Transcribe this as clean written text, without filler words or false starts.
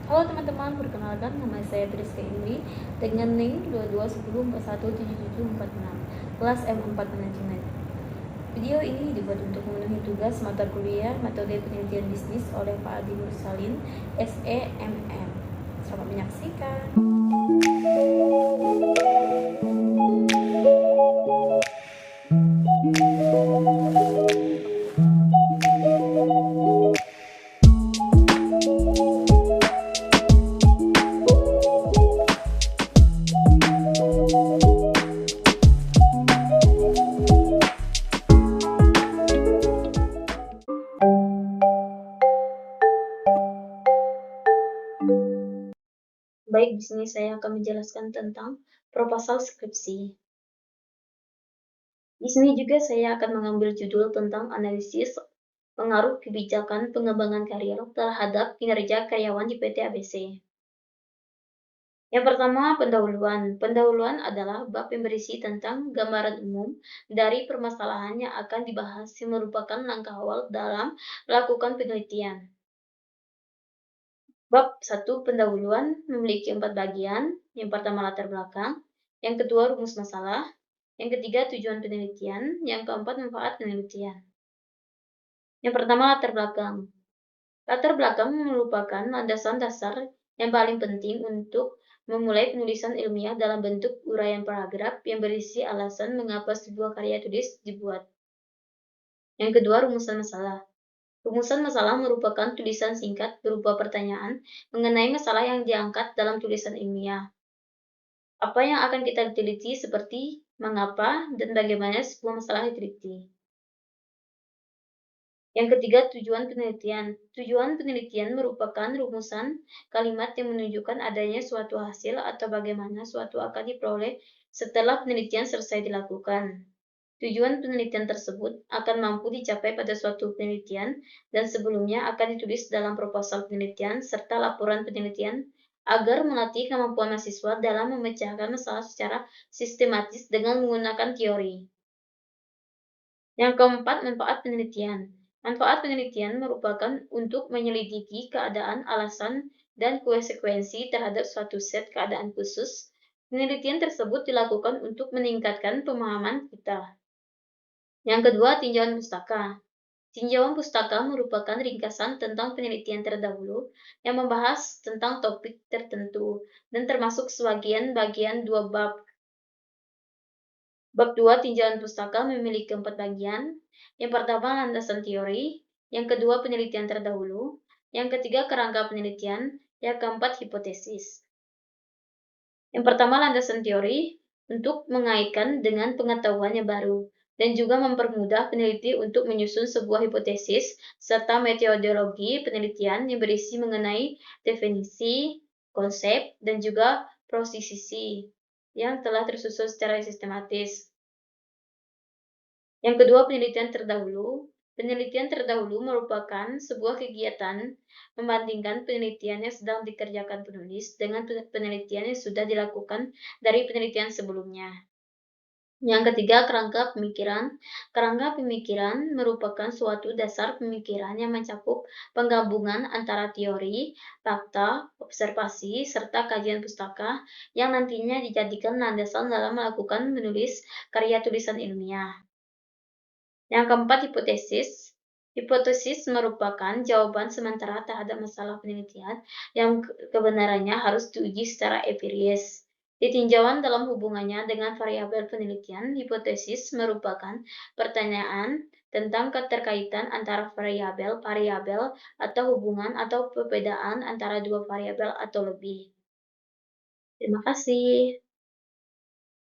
Halo teman-teman, perkenalkan nama saya Triska Indri dengan NIM 2210417746 kelas M4 Manajemen. Video ini dibuat untuk memenuhi tugas mata kuliah Metode Penelitian Bisnis oleh Pak Adi Mursalin, SEMM. Selamat menyaksikan. Baik, di sini saya akan menjelaskan tentang proposal skripsi. Di sini juga saya akan mengambil judul tentang analisis pengaruh kebijakan pengembangan karir terhadap kinerja karyawan di PT ABC. Yang pertama, pendahuluan. Pendahuluan adalah bab yang berisi tentang gambaran umum dari permasalahan yang akan dibahas yang merupakan langkah awal dalam melakukan penelitian. Bab 1 pendahuluan memiliki 4 bagian. Yang pertama latar belakang, yang kedua rumus masalah, yang ketiga tujuan penelitian, yang keempat manfaat penelitian. Yang pertama latar belakang. Latar belakang merupakan landasan dasar yang paling penting untuk memulai penulisan ilmiah dalam bentuk uraian paragraf yang berisi alasan mengapa sebuah karya tulis dibuat. Yang kedua, rumusan masalah. Rumusan masalah merupakan tulisan singkat berupa pertanyaan mengenai masalah yang diangkat dalam tulisan ilmiah. Apa yang akan kita teliti seperti mengapa dan bagaimana sebuah masalah diteliti. Yang ketiga, tujuan penelitian. Tujuan penelitian merupakan rumusan kalimat yang menunjukkan adanya suatu hasil atau bagaimana suatu akan diperoleh setelah penelitian selesai dilakukan. Tujuan penelitian tersebut akan mampu dicapai pada suatu penelitian dan sebelumnya akan ditulis dalam proposal penelitian serta laporan penelitian agar melatih kemampuan mahasiswa dalam memecahkan masalah secara sistematis dengan menggunakan teori. Yang keempat, manfaat penelitian. Manfaat penelitian merupakan untuk menyelidiki keadaan, alasan, dan konsekuensi terhadap suatu set keadaan khusus. Penelitian tersebut dilakukan untuk meningkatkan pemahaman kita. Yang kedua, tinjauan pustaka. Tinjauan pustaka merupakan ringkasan tentang penelitian terdahulu yang membahas tentang topik tertentu dan termasuk sebagian bagian dua bab. Bab 2 tinjauan pustaka memiliki 4 bagian. Yang pertama landasan teori, yang kedua penelitian terdahulu, yang ketiga kerangka penelitian, yang keempat hipotesis. Yang pertama landasan teori untuk mengaitkan dengan pengetahuan yang baru dan juga mempermudah peneliti untuk menyusun sebuah hipotesis serta metodologi penelitian yang berisi mengenai definisi, konsep, dan juga prosesisi yang telah tersusun secara sistematis. Yang kedua, penelitian terdahulu. Penelitian terdahulu merupakan sebuah kegiatan membandingkan penelitian yang sedang dikerjakan penulis dengan penelitian yang sudah dilakukan dari penelitian sebelumnya. Yang ketiga, kerangka pemikiran. Kerangka pemikiran merupakan suatu dasar pemikiran yang mencakup penggabungan antara teori, fakta, observasi, serta kajian pustaka yang nantinya dijadikan landasan dalam melakukan menulis karya tulisan ilmiah. Yang keempat, hipotesis. Hipotesis merupakan jawaban sementara terhadap masalah penelitian yang kebenarannya harus diuji secara empiris. Ditinjauan dalam hubungannya dengan variabel penelitian, hipotesis merupakan pertanyaan tentang keterkaitan antara variabel atau hubungan atau perbedaan antara dua variabel atau lebih. Terima kasih.